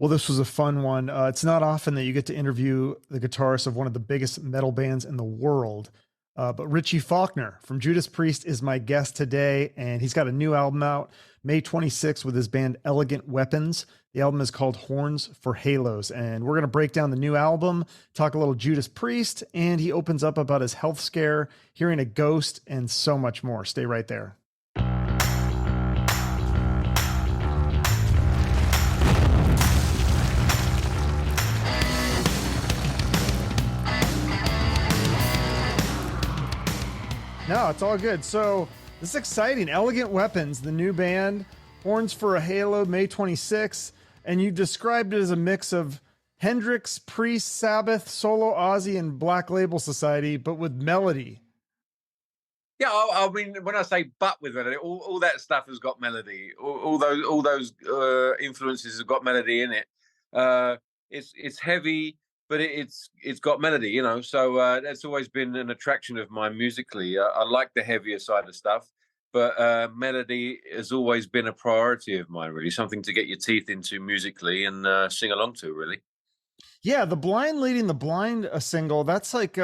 Well, this was a fun one. It's not often that you get to interview the guitarist of one of the biggest metal bands in the world. But Richie Faulkner from Judas Priest is my guest today, and he's got a new album out May 26th with his band Elegant Weapons. The album is called Horns for Halos, and we're going to break down the new album, talk a little Judas Priest, and he opens up about his health scare, hearing a ghost, and so much more. Stay right there. No, it's all good. So this is exciting. Elegant Weapons, the new band, Horns for a Halo, May 26th. And you described it as a mix of Hendrix, Priest, Sabbath, Solo Ozzy, and Black Label Society, but with melody. Yeah, I mean, when I say "but" with melody, all that stuff has got melody. All those influences have got melody in it. It's heavy, but it's got melody, you know. So that's always been an attraction of mine musically. I like the heavier side of stuff, but melody has always been a priority of mine. Really, something to get your teeth into musically and sing along to. Really. Yeah, the Blind Leading the Blind single. That's like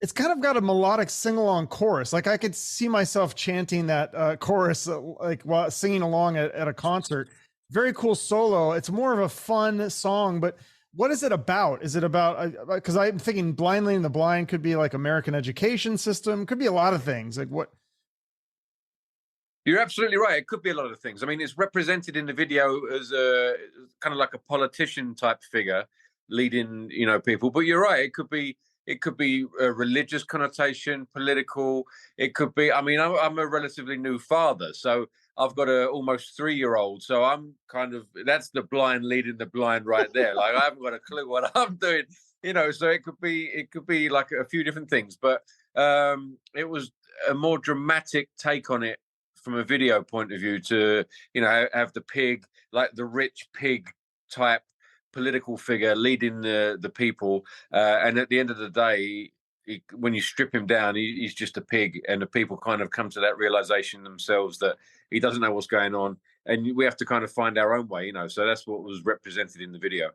it's kind of got a melodic sing-along chorus. Like I could see myself chanting that chorus, like while singing along at a concert. Very cool solo. It's more of a fun song, but what is it about? Is it about, because I'm thinking Blind Leading the Blind could be like American education system, could be a lot of things. Like what? You're absolutely right. It could be a lot of things. I mean, it's represented in the video as a kind of like a politician type figure leading, you know, people. But you're right. It could be a religious connotation, political. It could be. I mean, I'm a relatively new father, so I've got a almost 3-year-old. So I'm kind of, that's the blind leading the blind right there. Like I haven't got a clue what I'm doing, you know. So it could be like a few different things. But it was a more dramatic take on it from a video point of view, to, you know, have the pig, like the rich pig type political figure leading the people, and at the end of the day, when you strip him down, he's just a pig, and the people kind of come to that realization themselves that he doesn't know what's going on, and we have to kind of find our own way, you know. So that's what was represented in the video.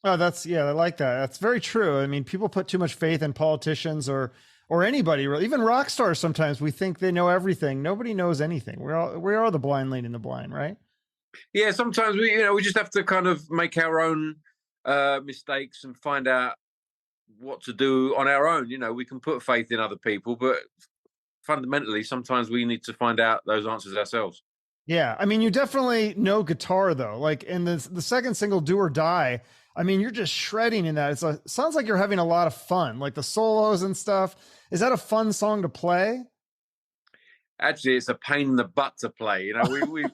Oh, yeah, I like that. That's very true. I mean, people put too much faith in politicians or anybody, really. Even rock stars, sometimes we think they know everything. Nobody knows anything. We are the blind leading the blind, right? Yeah, sometimes we just have to kind of make our own mistakes and find out what to do on our own. You know, we can put faith in other people, but fundamentally, sometimes we need to find out those answers ourselves. Yeah, I mean, you definitely know guitar though. Like in the second single, "Do or Die," I mean, you're just shredding in that. Sounds like you're having a lot of fun, like the solos and stuff. Is that a fun song to play? Actually, it's a pain in the butt to play. You know, we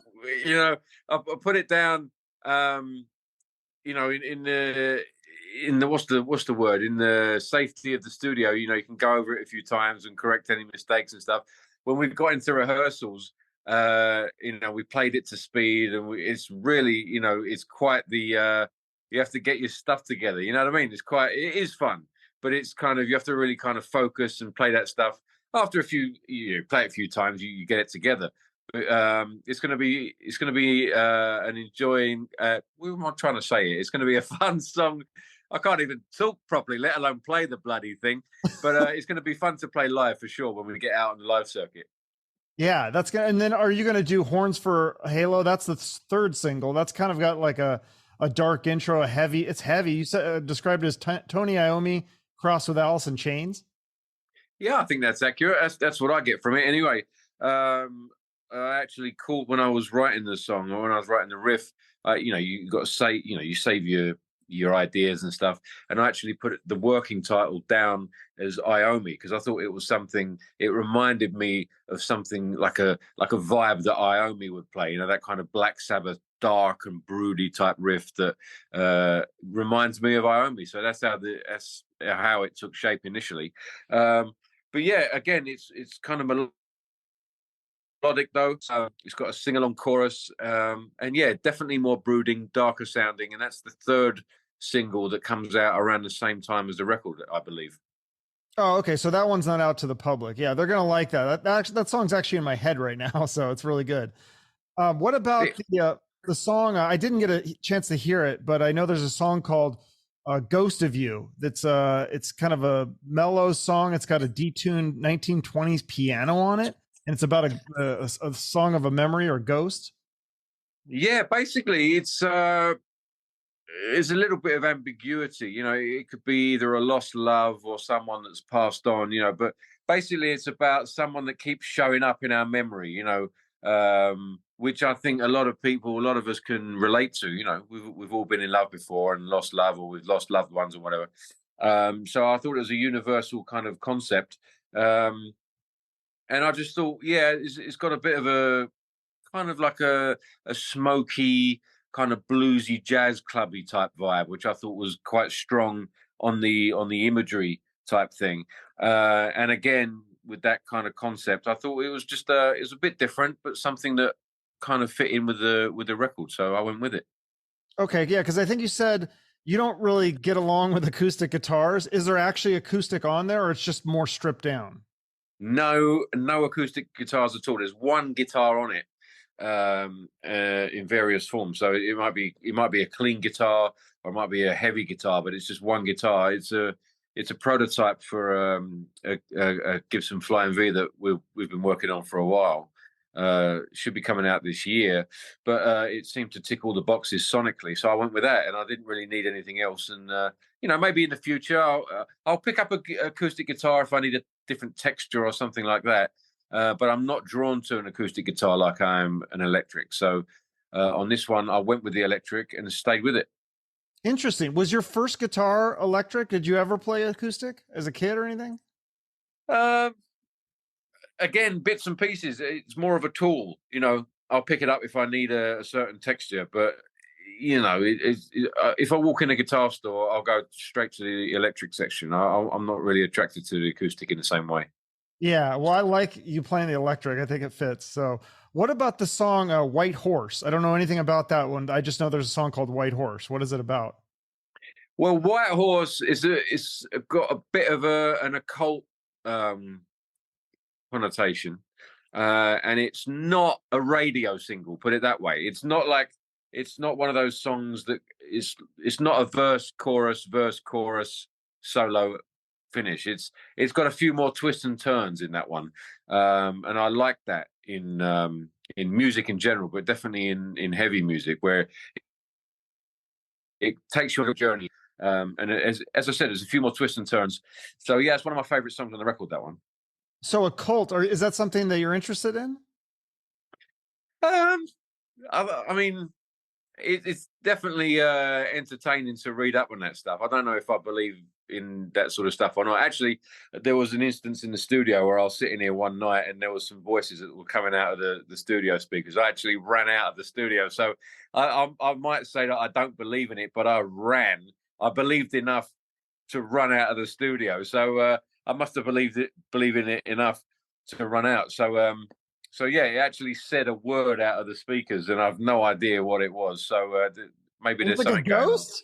you know, I put it down. You know, in the what's the word, in the safety of the studio. You know, you can go over it a few times and correct any mistakes and stuff. When we got into rehearsals, you know, we played it to speed, and it's really, you know, it's quite the you have to get your stuff together. You know what I mean? It is fun, but it's kind of, you have to really kind of focus and play that stuff. After you play it a few times, you get it together. But it's going to be an enjoying. What am I trying to say? It's going to be a fun song. I can't even talk properly, let alone play the bloody thing. But it's going to be fun to play live for sure when we get out on the live circuit. Yeah, that's good. And then are you going to do Horns for Halo? That's the third single. That's kind of got like a dark intro, it's heavy. You said described it as Tony Iommi crossed with Alice in Chains. Yeah, I think that's accurate. That's what I get from it anyway. I actually called, when I was writing the song, or when I was writing the riff, you know, you got to say, you know, you save your ideas and stuff. And I actually put the working title down as Iommi because I thought it was something. It reminded me of something like a vibe that Iommi would play. You know, that kind of Black Sabbath, dark and broody type riff that reminds me of Iommi. So that's how it took shape initially. But yeah, again, it's kind of melodic though. It's got a sing-along chorus, and yeah, definitely more brooding, darker sounding, and that's the third single that comes out around the same time as the record, I believe. Oh, okay. So that one's not out to the public. Yeah, they're gonna like that. That song's actually in my head right now, so it's really good. What about the song. I didn't get a chance to hear it, but I know there's a song called "Ghost of You." That's it's kind of a mellow song. It's got a detuned 1920s piano on it, and it's about a song of a memory or ghost. Yeah, basically, it's a little bit of ambiguity. You know, it could be either a lost love or someone that's passed on. You know, but basically, it's about someone that keeps showing up in our memory. You know, which I think a lot of people, a lot of us can relate to. You know, we've all been in love before and lost love, or we've lost loved ones or whatever. So I thought it was a universal kind of concept, and I just thought, yeah, it's got a bit of a kind of like a smoky, kind of bluesy, jazz clubby type vibe, which I thought was quite strong on the imagery type thing. And again, with that kind of concept, I thought it was just it was a bit different, but something that kind of fit in with the record. So I went with it. Okay, yeah, because I think you said you don't really get along with acoustic guitars. Is there actually acoustic on there, or it's just more stripped down? No, no acoustic guitars at all. There's one guitar on it, in various forms. So it might be a clean guitar or it might be a heavy guitar, but it's just one guitar. It's a prototype for a Gibson Flying V that we've been working on for a while. Should be coming out this year, but it seemed to tick all the boxes sonically, so I went with that, and I didn't really need anything else. And you know, maybe in the future I'll pick up a acoustic guitar if I need a different texture or something like that. But I'm not drawn to an acoustic guitar like I am an electric. So on this one, I went with the electric and stayed with it. Interesting. Was your first guitar electric? Did you ever play acoustic as a kid or anything? Um, Again, bits and pieces. It's more of a tool. You know, I'll pick it up if I need a certain texture. But you know, if I walk in a guitar store, I'll go straight to the electric section. I'm not really attracted to the acoustic in the same way. Yeah, well, I like you playing the electric. I think it fits. So, what about the song "White Horse"? I don't know anything about that one. I just know there's a song called "White Horse." What is it about? Well, White Horse is got a bit of an occult um, connotation, and it's not a radio single. Put it that way. It's not one of those songs that is. It's not a verse, chorus, solo finish. It's got a few more twists and turns in that one, and I like that in music in general, but definitely in heavy music where it takes you on a journey. And as I said, there's a few more twists and turns. So yeah, it's one of my favorite songs on the record. That one. So, Occult, or is that something that you're interested in? Um, I mean, it's definitely entertaining to read up on that stuff. I don't know if I believe in that sort of stuff or not. Actually, there was an instance in the studio where I was sitting here one night and there was some voices that were coming out of the studio speakers. I actually ran out of the studio. So I might say that I don't believe in it, but I ran. I believed enough to run out of the studio. So I must have believe in it enough to run out. So yeah, it actually said a word out of the speakers, and I've no idea what it was. So maybe It was there's like a something going on. ghost.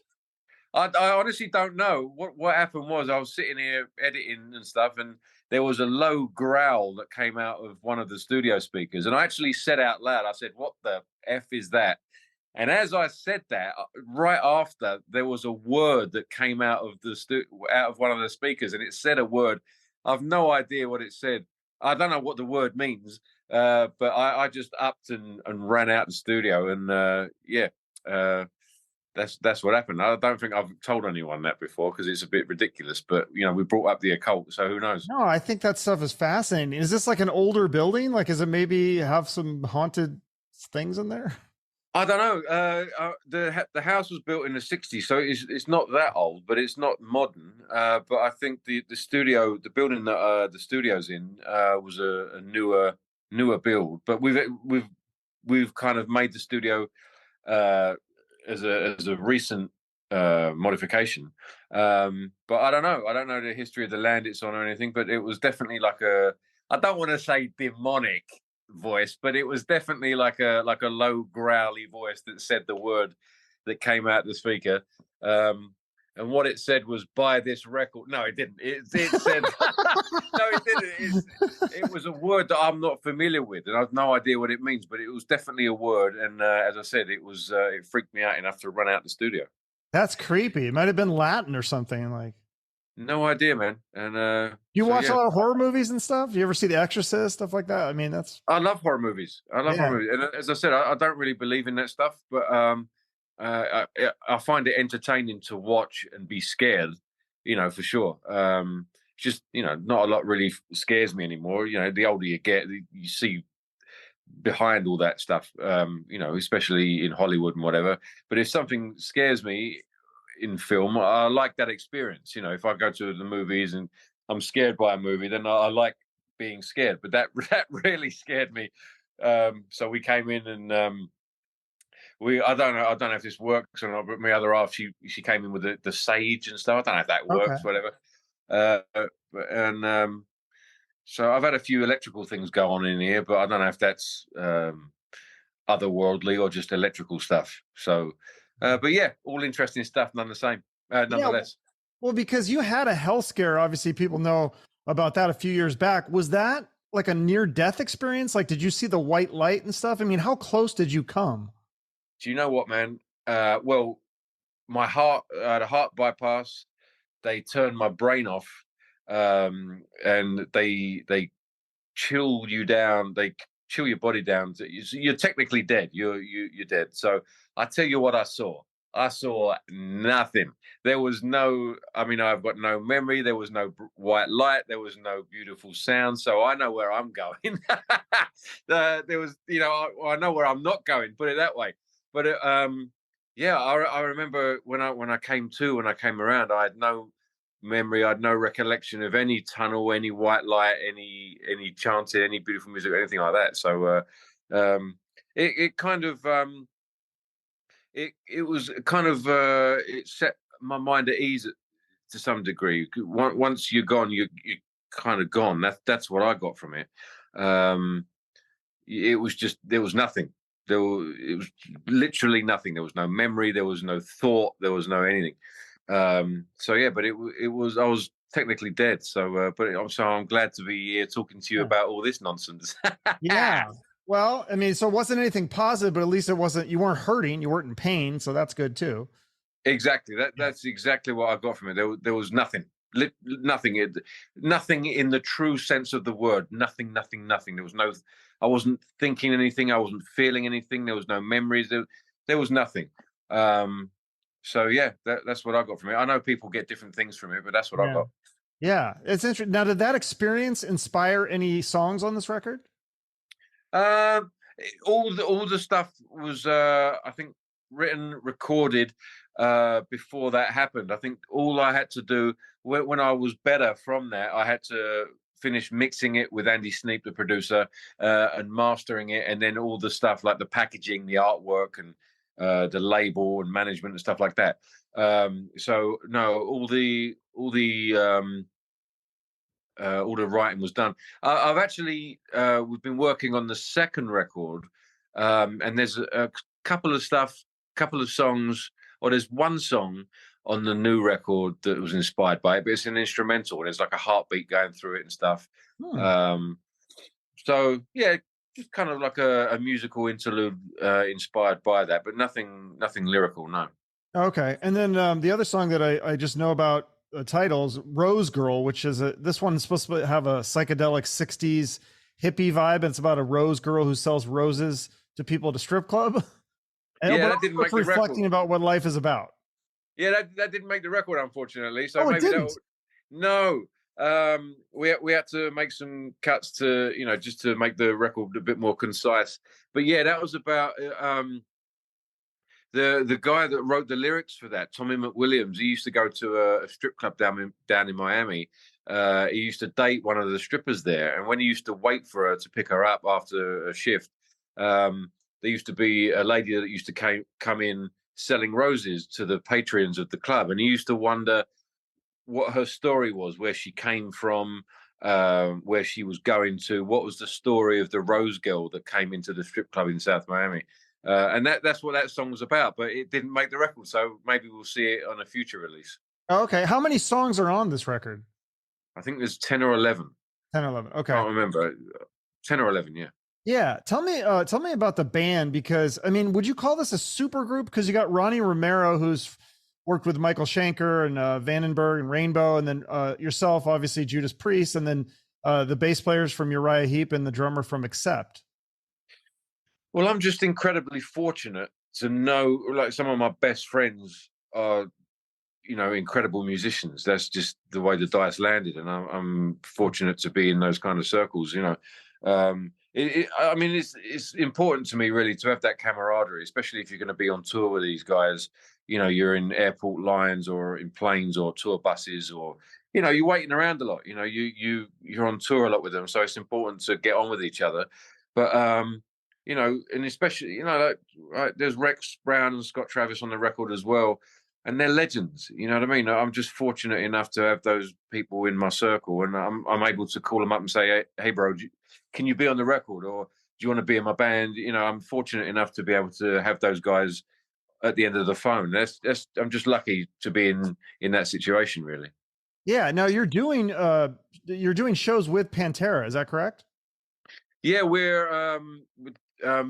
I honestly don't know. What happened was I was sitting here editing and stuff, and there was a low growl that came out of one of the studio speakers, and I actually said out loud, I said, "What the f is that?" And as I said that, right after there was a word that came out of out of one of the speakers, and it said a word. I've no idea what it said. I don't know what the word means, but I just upped and ran out the studio, and yeah, uh, that's what happened. I don't think I've told anyone that before because it's a bit ridiculous. But you know, we brought up the occult, so who knows? No, I think that stuff is fascinating. Is this like an older building? Like, is it maybe have some haunted things in there? I don't know. The house was built in the '60s, so it's not that old, but it's not modern. But I think the studio, the building that the studio's in, was a newer build. But we've kind of made the studio uh, as a recent modification. But I don't know. I don't know the history of the land it's on or anything. But it was definitely like a. I don't want to say demonic voice, but it was definitely like a low growly voice that said the word that came out the speaker. Um, and what it said was buy this record. No, it didn't. It said no, it didn't. It was a word that I'm not familiar with, and I've no idea what it means. But it was definitely a word, and as I said, it freaked me out enough to run out the studio. That's creepy. It might have been Latin or something. Like, No idea, man. And you so watch a yeah, lot of horror movies and stuff? You ever see The Exorcist, stuff like that? I mean, that's I love horror movies. I love yeah. horror movies, and as I said, I don't really believe in that stuff, but I find it entertaining to watch and be scared. You know, for sure. Just not a lot really scares me anymore. You know, the older you get, you see behind all that stuff. Especially in Hollywood and whatever. But if something scares me in film, I like that experience. You know, if I go to the movies and I'm scared by a movie, then I like being scared. But that that really scared me. So we came in and I don't know if this works or not, but my other half, she came in with the sage and stuff. I don't know if that Okay. works, whatever. Uh, and so I've had a few electrical things go on in here, but I don't know if that's otherworldly or just electrical stuff. So, but yeah, all interesting stuff, Yeah. nonetheless. Well, because you had a health scare, obviously people know about that a few years back. Was that like a near death experience? Like, did you see the white light and stuff? I mean, how close did you come? Do you know what, man? Well, my heart, I had a heart bypass. They turned my brain off, and they chill you down. They chill your body down. You're technically dead. You're dead. So I tell you what I saw. I saw nothing. There was no. I mean, I've got no memory. There was no white light. There was no beautiful sound. So I know where I'm going. There was, I know where I'm not going. Put it that way. But yeah, I remember when I came to, when I came around, I had no memory. I had no recollection of any tunnel, any white light, any chanting, any beautiful music, anything like that. So it kind of it was kind of it set my mind at ease to some degree. Once you're gone, you're kind of gone. That's what I got from it. It was just, there was nothing. It was literally nothing. There was no memory. There was no thought. There was no anything. So yeah, but it was, I was technically dead. So, but I'm glad to be here talking to you Yeah. about all this nonsense. Yeah. Well, I mean, so it wasn't anything positive, but at least you weren't hurting, you weren't in pain. So that's good too. Exactly. That's exactly what I got from it. There was nothing. Nothing. Nothing in the true sense of the word. Nothing. Nothing. Nothing. There was no. I wasn't thinking anything. I wasn't feeling anything. There was no memories. There was nothing. So yeah, that's what I got from it. I know people get different things from it, but that's what I Yeah. got. Yeah. It's interesting. Now, did that experience inspire any songs on this record? Um, all the stuff was I think written, recorded before that happened. I think all I had to do when I was better from that, I had to finish mixing it with Andy Sneap, the producer, and mastering it, and then all the stuff like the packaging, the artwork, and the label and management and stuff like that. So no, all the writing was done. I've actually we've been working on the second record, and there's a couple of songs, or there's one song on the new record that was inspired by it, but it's an instrumental. There's like a heartbeat going through it and stuff. Hmm. So yeah, just kind of like a musical interlude inspired by that, but nothing lyrical. No. Okay. And then the other song that I just know about the titles, Rose Girl, which is this one's supposed to have a psychedelic 60s hippie vibe. And it's about a rose girl who sells roses to people at a strip club. And Yeah, but that didn't also make the record. reflecting about what life is about. Yeah, that didn't make the record, unfortunately. So Oh, it maybe didn't. no. We had to make some cuts to, just to make the record a bit more concise. But yeah, that was about the guy that wrote the lyrics for that, Tommy McWilliams. He used to go to a strip club down in Miami. He used to date one of the strippers there, and when he used to wait for her to pick her up after a shift, there used to be a lady that used to come in selling roses to the patrons of the club, and he used to wonder what her story was, where she came from, where she was going to, what was the story of the rose girl that came into the strip club in South Miami. and that's what that song was about. But it didn't make the record, so maybe we'll see it on a future release. Okay. How many songs are on this record? I think there's 10 or 11. 10 or 11. Okay. Can't remember. 10 or 11, yeah. Yeah. Tell me about the band, because I mean, would you call this a super group? Because you got Ronnie Romero, who's worked with Michael Schenker and Vandenberg and Rainbow, and then yourself, obviously Judas Priest, and then the bass players from Uriah Heep and the drummer from Accept. Well, I'm just incredibly fortunate to know, like, some of my best friends are, incredible musicians. That's just the way the dice landed, and I'm fortunate to be in those kind of circles. I mean, it's important to me really to have that camaraderie, especially if you're going to be on tour with these guys. You're in airport lines or in planes or tour buses, or you're waiting around a lot. You're on tour a lot with them, so it's important to get on with each other. But and especially like, right, there's Rex Brown and Scott Travis on the record as well, and they're legends. You know what I mean? I'm just fortunate enough to have those people in my circle, and I'm able to call them up and say, hey bro, can you be on the record, or do you want to be in my band? I'm fortunate enough to be able to have those guys at the end of the phone. I'm just lucky to be in that situation, really. Yeah. Now you're doing shows with Pantera. Is that correct? Yeah, we're I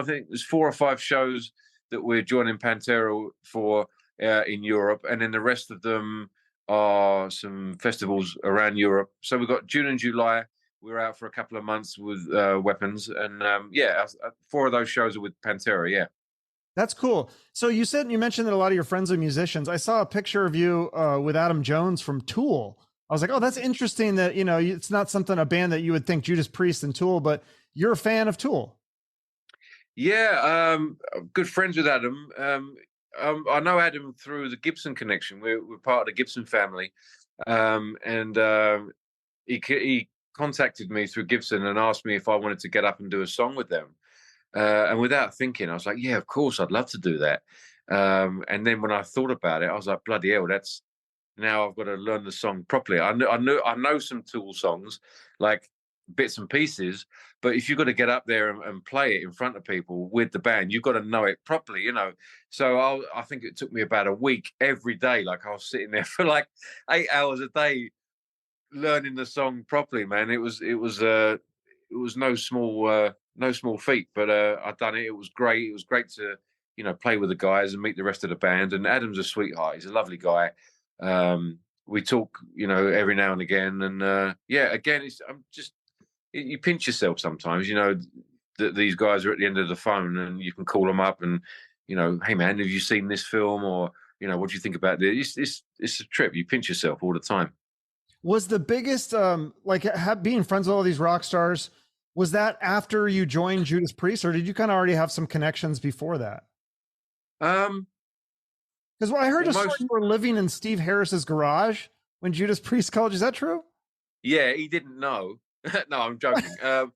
think there's 4 or 5 shows that we're joining Pantera for in Europe, and then the rest of them are some festivals around Europe. So we've got June and July. We're out for a couple of months with Weapons, and 4 of those shows are with Pantera. Yeah, that's cool. So you mentioned that a lot of your friends are musicians. I saw a picture of you with Adam Jones from Tool. I was like, oh, that's interesting that, it's not a band that you would think Judas Priest and Tool, but you're a fan of Tool. Yeah, good friends with Adam. I know Adam through the Gibson connection. We're part of the Gibson family, and he contacted me through Gibson and asked me if I wanted to get up and do a song with them. And without thinking, I was like, yeah, of course, I'd love to do that. And then when I thought about it, I was like, bloody hell, now I've got to learn the song properly. I know some Tool songs, like bits and pieces, but if you've got to get up there and play it in front of people with the band, you've got to know it properly, So I think it took me about a week every day. Like, I was sitting there for like 8 hours a day learning the song properly, man. It was no small feat, but I'd done it. It was great. It was great to play with the guys and meet the rest of the band. And Adam's a sweetheart. He's a lovely guy. We talk, every now and again. And again, you pinch yourself sometimes. That these guys are at the end of the phone, and you can call them up and hey man, have you seen this film, or what do you think about this? It's a trip. You pinch yourself all the time. Was the biggest being friends with all these rock stars, was that after you joined Judas Priest, or did you kind of already have some connections before that? Because I heard you were living in Steve Harris's garage when Judas Priest called you. Is that true? Yeah, he didn't know. No, I'm joking. No,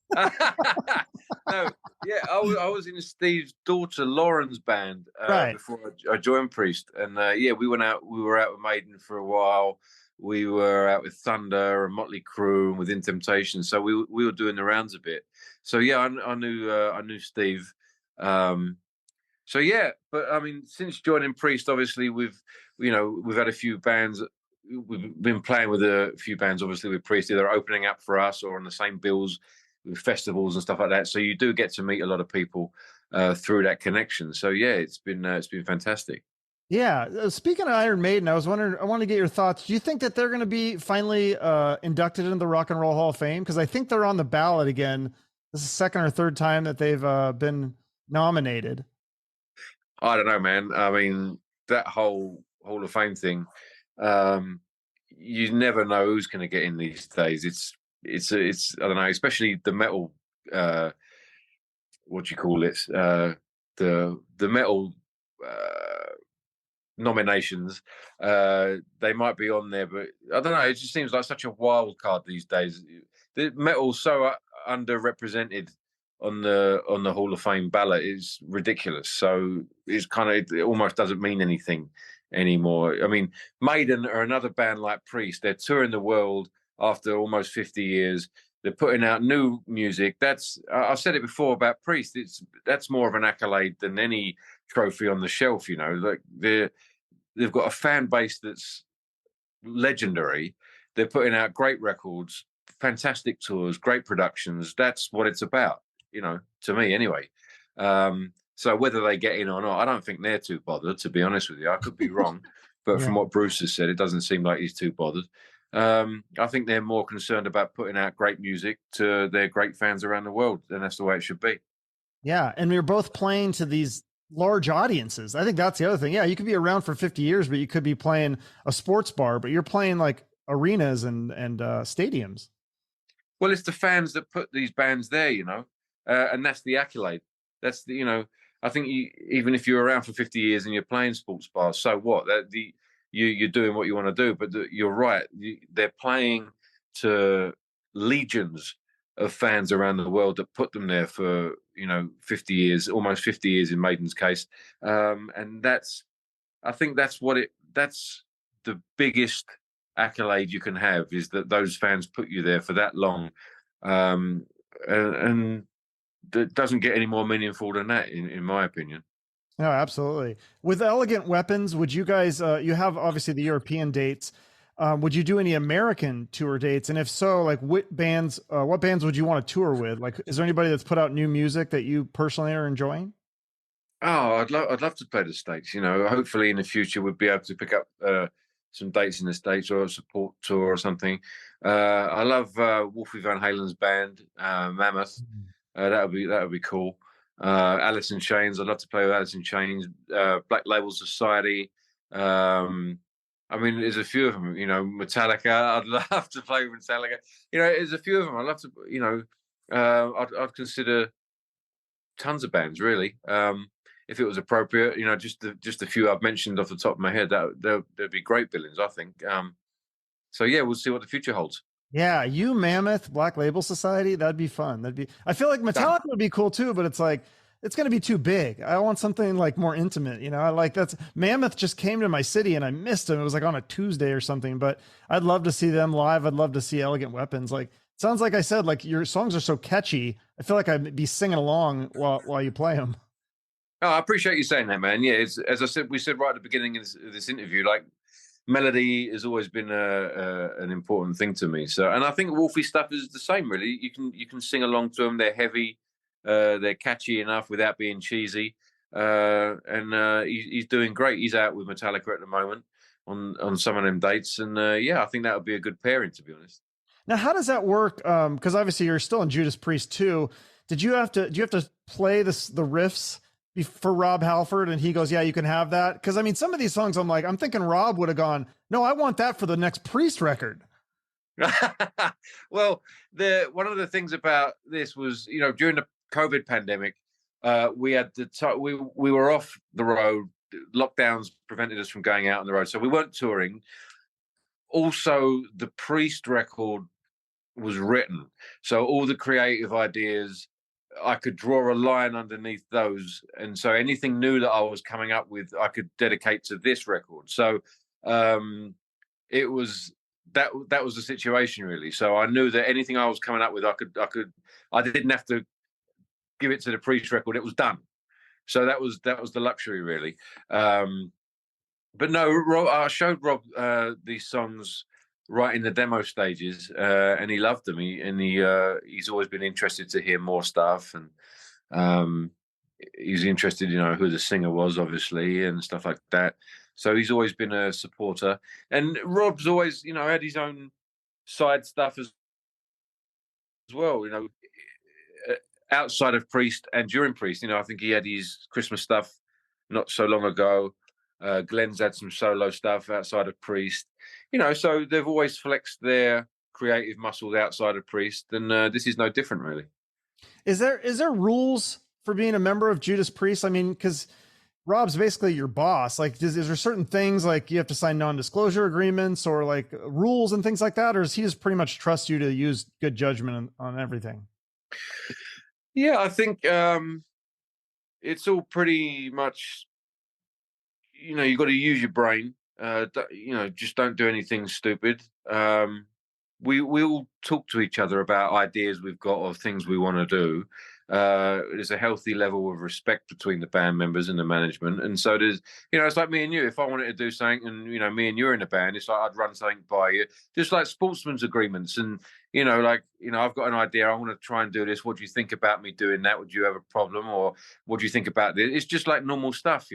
yeah, I was in Steve's daughter Lauren's band right before I joined Priest, and we went out. We were out with Maiden for a while. We were out with Thunder and Motley Crue and Within Temptation. So we were doing the rounds a bit. So yeah, I knew Steve. So yeah, but I mean, since joining Priest, obviously we've had a few bands. We've been playing with a few bands, obviously with Priest, either opening up for us or on the same bills with festivals and stuff like that. So you do get to meet a lot of people through that connection. So yeah, it's been fantastic. Yeah. Speaking of Iron Maiden, I want to get your thoughts. Do you think that they're going to be finally inducted into the Rock and Roll Hall of Fame? Because I think they're on the ballot again. This is the second or third time that they've been nominated. I don't know, man. I mean, that whole Hall of Fame thing, you never know who's going to get in these days. It's I don't know, especially the metal. What do you call it? The metal nominations. They might be on there, but I don't know. It just seems like such a wild card these days. The metal's so underrepresented on the Hall of Fame ballot is ridiculous. So it almost doesn't mean anything anymore. I mean, Maiden are another band like Priest. They're touring the world after almost 50 years. They're putting out new music. I've said it before about Priest. That's more of an accolade than any trophy on the shelf. Like they've got a fan base that's legendary. They're putting out great records, fantastic tours, great productions. That's what it's about, to me anyway. So whether they get in or not, I don't think they're too bothered, to be honest with you. I could be wrong, but Yeah. from what Bruce has said, it doesn't seem like he's too bothered. I think they're more concerned about putting out great music to their great fans around the world, and that's the way it should be. Yeah. And you're both playing to these large audiences. I think that's the other thing. Yeah. You could be around for 50 years, but you could be playing a sports bar, but you're playing like arenas and stadiums. Well, it's the fans that put these bands there, and that's the accolade. That's I think even if you're around for 50 years and you're playing sports bars, so what? You're doing what you want to do. But you're right. They're playing to legions of fans around the world that put them there for 50 years, almost 50 years in Maiden's case, and I think that's the biggest accolade you can have, is that those fans put you there for that long, and it doesn't get any more meaningful than that, in my opinion. No, absolutely. With Elegant Weapons, would you guys, you have obviously the European dates. Would you do any American tour dates? And if so, like what bands would you want to tour with? Like, is there anybody that's put out new music that you personally are enjoying? Oh, I'd love to play the States. Hopefully in the future we'd be able to pick up some dates in the States, or a support tour or something. I love Wolfie Van Halen's band, Mammoth. That would be cool. Alice in Chains. I'd love to play with Alice in Chains. Black Label Society. I mean, there's a few of them. Metallica. I'd love to play with Metallica. There's a few of them. I'd love to. I'd consider tons of bands, really. If it was appropriate, just a few I've mentioned off the top of my head, there'd be great billings, I think. So yeah, we'll see what the future holds. Yeah, you Mammoth, Black Label Society, that'd be fun. I feel like Done. Metallica would be cool too, but it's like it's going to be too big. I want something like more intimate, I like that's Mammoth just came to my city and I missed them. It was like on a Tuesday or something, but I'd love to see them live. I'd love to see Elegant Weapons. Like sounds like I said, like your songs are so catchy. I feel like I'd be singing along while you play them. Oh, I appreciate you saying that, man. Yeah, as I said, we said right at the beginning of this interview, like melody has always been an important thing to me. So, and I think Wolfie stuff is the same. Really, you can sing along to them. They're heavy, they're catchy enough without being cheesy. And he's doing great. He's out with Metallica at the moment on some of them dates, and yeah, I think that would be a good pairing, to be honest. Now, how does that work? Because obviously you're still in Judas Priest too. Do you have to play the riffs for Rob Halford, and he goes, yeah, you can have that? Because I mean, some of these songs, I'm thinking Rob would have gone, no, I want that for the next Priest record. Well, one of the things about this was, during the COVID pandemic, we had we were off the road. Lockdowns prevented us from going out on the road, so we weren't touring. Also, the Priest record was written, so all the creative ideas, I could draw a line underneath those, and so anything new that I was coming up with, I could dedicate to this record. So it was that was the situation, really. So I knew that anything I was coming up with, I didn't have to give it to the Priest record. It was done. So that was the luxury, really. But no, I showed Rob these songs right in the demo stages, and he loved them. He's always been interested to hear more stuff, and he's interested, who the singer was, obviously, and stuff like that. So he's always been a supporter, and Rob's always, had his own side stuff as well. Outside of Priest and during Priest, I think he had his Christmas stuff not so long ago. Glenn's had some solo stuff outside of Priest, so they've always flexed their creative muscles outside of Priest, and this is no different, really. Is there rules for being a member of Judas Priest? I mean, because Rob's basically your boss. Like, is there certain things like you have to sign non-disclosure agreements or like rules and things like that, or does he just pretty much trust you to use good judgment on everything? Yeah, I think it's all pretty much, you've got to use your brain. Just don't do anything stupid. we all talk to each other about ideas we've got or things we want to do. There's a healthy level of respect between the band members and the management, and so there's, it's like me and you. If I wanted to do something, and me and you're in a band, it's like I'd run something by you, just like sportsmen's agreements. And I've got an idea. I want to try and do this. What do you think about me doing that? Would you have a problem, or what do you think about this? It's just like normal stuff.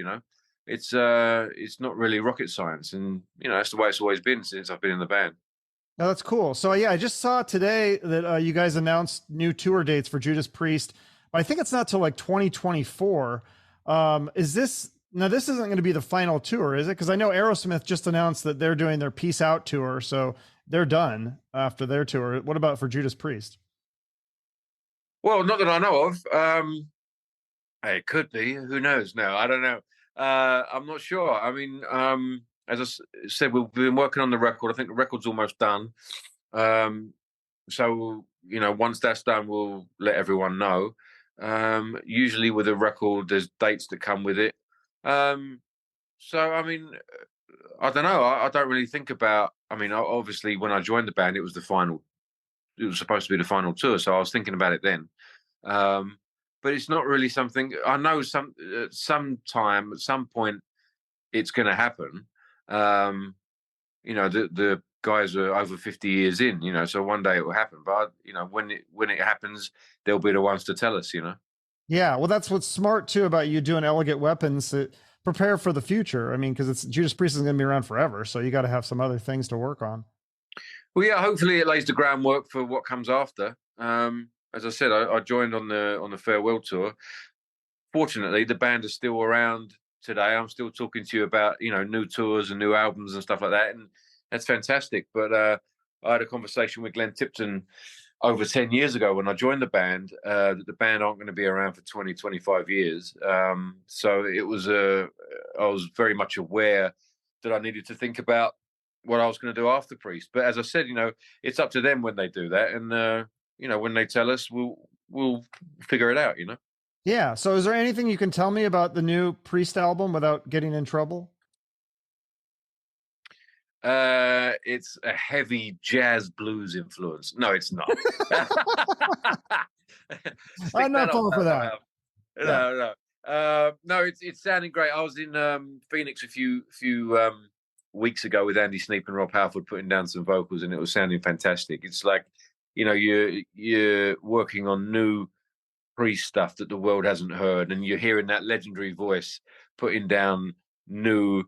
It's not really rocket science, and that's the way it's always been since I've been in the band. No, that's cool. So yeah, I just saw today that you guys announced new tour dates for Judas Priest. But I think it's not till like 2024. Is this now? This isn't going to be the final tour, is it? Because I know Aerosmith just announced that they're doing their Peace Out tour, so they're done after their tour. What about for Judas Priest? Well, not that I know of. It could be. Who knows? No, I don't know. I'm not sure. I mean, as I said, we've been working on the record. I think the record's almost done. So, once that's done, we'll let everyone know. Usually with a record, there's dates that come with it. So, I mean, I don't know. I don't really think about, obviously when I joined the band, it was supposed to be the final tour. So I was thinking about it then. But it's not really something I know. Sometime at some point, it's going to happen. The guys are over 50 years in. So one day it will happen. But when it happens, they'll be the ones to tell us. Yeah, well, that's what's smart too about you doing Elegant Weapons. To prepare for the future. I mean, because it's Judas Priest is going to be around forever, so you got to have some other things to work on. Well, yeah. Hopefully, it lays the groundwork for what comes after. As I said, I joined on the farewell tour. Fortunately, the band is still around today. I'm still talking to you about new tours and new albums and stuff like that, and that's fantastic. But I had a conversation with Glenn Tipton over 10 years ago when I joined the band, that the band aren't going to be around for 20, 25 years. So it was I was very much aware that I needed to think about what I was going to do after Priest. But as I said, it's up to them when they do that, and when they tell us, we'll figure it out. Yeah. So is there anything you can tell me about the new Priest album without getting in trouble? It's a heavy jazz blues influence. No, it's not. I'm not falling for that. No, it's sounding great. I was in Phoenix a few weeks ago with Andy Sneap and Rob Halford putting down some vocals, and it was sounding fantastic. It's like you're working on new Priest stuff that the world hasn't heard, and you're hearing that legendary voice putting down new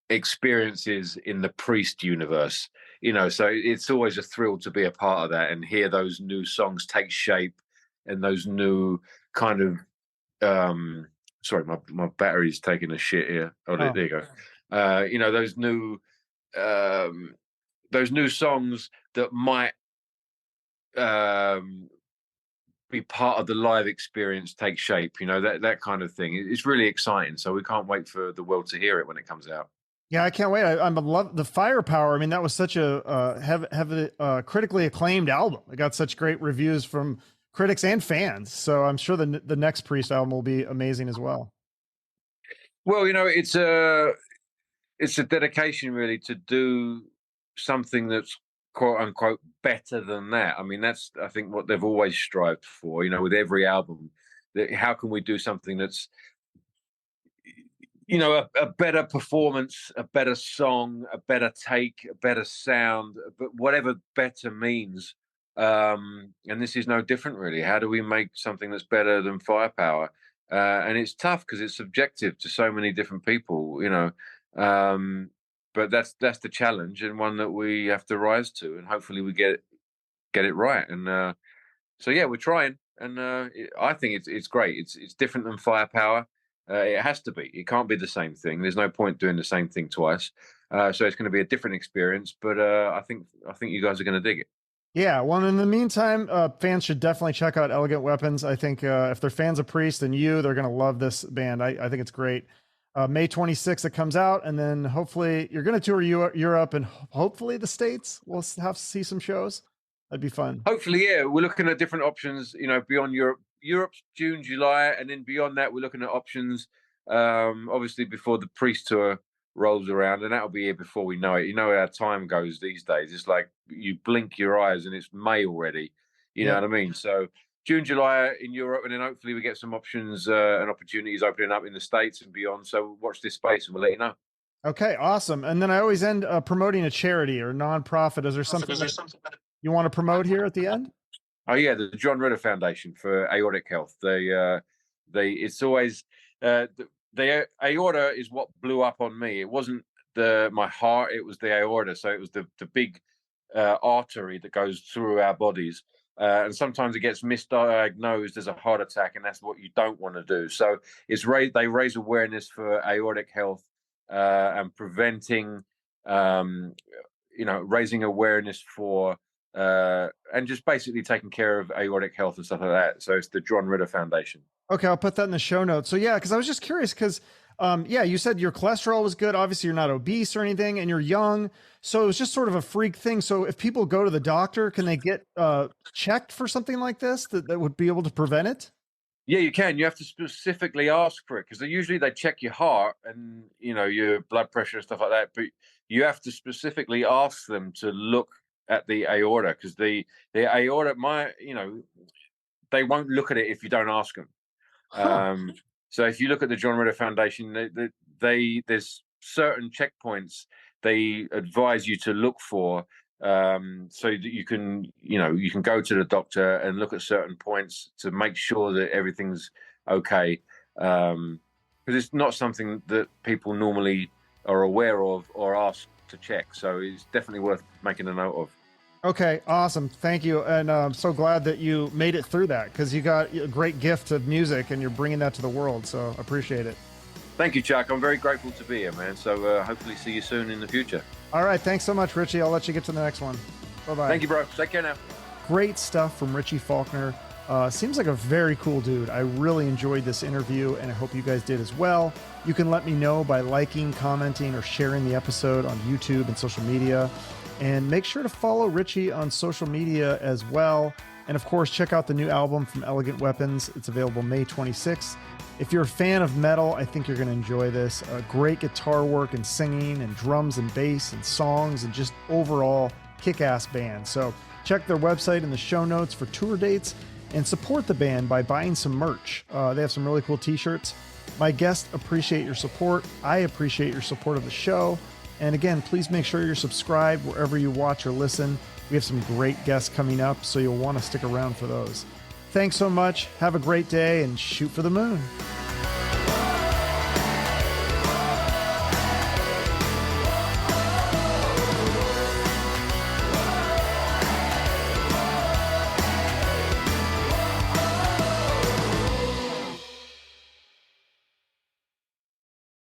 experiences in the Priest universe. So it's always a thrill to be a part of that and hear those new songs take shape, and those new kind of sorry, my battery's taking a shit here. There you go. Those new songs that might be part of the live experience take shape, that kind of thing. It's really exciting. So we can't wait for the world to hear it when it comes out. Yeah, I can't wait. I'm love the Firepower. I mean, that was such a heavily critically acclaimed album. It got such great reviews from critics and fans. So I'm sure the next Priest album will be amazing as well. Well, it's a dedication really to do something that's quote unquote better than that. I mean, that's I think what they've always strived for. With every album, how can we do something that's a better performance, a better song, a better take, a better sound, but whatever better means. And this is no different, really. How do we make something that's better than Firepower? And it's tough because it's subjective to so many different people, but that's the challenge, and one that we have to rise to, and hopefully we get it right. And so yeah, we're trying, and I think it's great. It's different than Firepower. It has to be. It can't be the same thing. There's no point doing the same thing twice. So it's going to be a different experience. But I think you guys are going to dig it. Yeah. Well, in the meantime, fans should definitely check out Elegant Weapons. I think if they're fans of Priest and they're going to love this band. I think it's great. May 26th it comes out, and then hopefully you're going to tour Europe and hopefully the States. We'll have to see some shows. That'd be fun. Hopefully, yeah. We're looking at different options. Beyond Europe. Europe's June, July, and then beyond that, we're looking at options. Obviously, before the Priest tour, rolls around, and that'll be here before we know it. You know how time goes these days. It's like you blink your eyes and it's May already. You know Yep. what I mean? So June, July in Europe, and then hopefully we get some options and opportunities opening up in the States and beyond. So watch this space and we'll let you know. Okay, awesome. And then I always end promoting a charity or nonprofit. Is there something that you want to promote here at the end? Oh yeah, the John Ritter Foundation for Aortic Health. It's always the aorta is what blew up on me. It wasn't my heart; it was the aorta. So it was the big artery that goes through our bodies. And sometimes it gets misdiagnosed as a heart attack, and that's what you don't want to do. So they raise awareness for aortic health and preventing, raising awareness for and just basically taking care of aortic health and stuff like that. So it's the John Ritter Foundation. Okay, I'll put that in the show notes. So yeah, because I was just curious because you said your cholesterol was good. Obviously, you're not obese or anything, and you're young. So it was just sort of a freak thing. So if people go to the doctor, can they get checked for something like this that would be able to prevent it? Yeah, you can. You have to specifically ask for it because usually they check your heart and your blood pressure and stuff like that. But you have to specifically ask them to look at the aorta because the aorta, they won't look at it if you don't ask them. Huh. So if you look at the John Ritter Foundation, there's certain checkpoints they advise you to look for, so that you can go to the doctor and look at certain points to make sure that everything's okay. Because it's not something that people normally are aware of or ask to check. So it's definitely worth making a note of. Okay, awesome. Thank you. And I'm so glad that you made it through that because you got a great gift of music and you're bringing that to the world. So I appreciate it. Thank you, Chuck. I'm very grateful to be here, man. So hopefully see you soon in the future. All right. Thanks so much, Richie. I'll let you get to the next one. Bye-bye. Thank you, bro. Take care now. Great stuff from Richie Faulkner. Seems like a very cool dude. I really enjoyed this interview, and I hope you guys did as well. You can let me know by liking, commenting, or sharing the episode on YouTube and social media. And make sure to follow Richie on social media as well. And of course, check out the new album from Elegant Weapons. It's available May 26th. If you're a fan of metal, I think you're going to enjoy this. Great guitar work and singing and drums and bass and songs and just overall kick-ass band. So check their website in the show notes for tour dates and support the band by buying some merch. They have some really cool t-shirts. My guests appreciate your support. I appreciate your support of the show. And again, please make sure you're subscribed wherever you watch or listen. We have some great guests coming up, so you'll want to stick around for those. Thanks so much. Have a great day and shoot for the moon.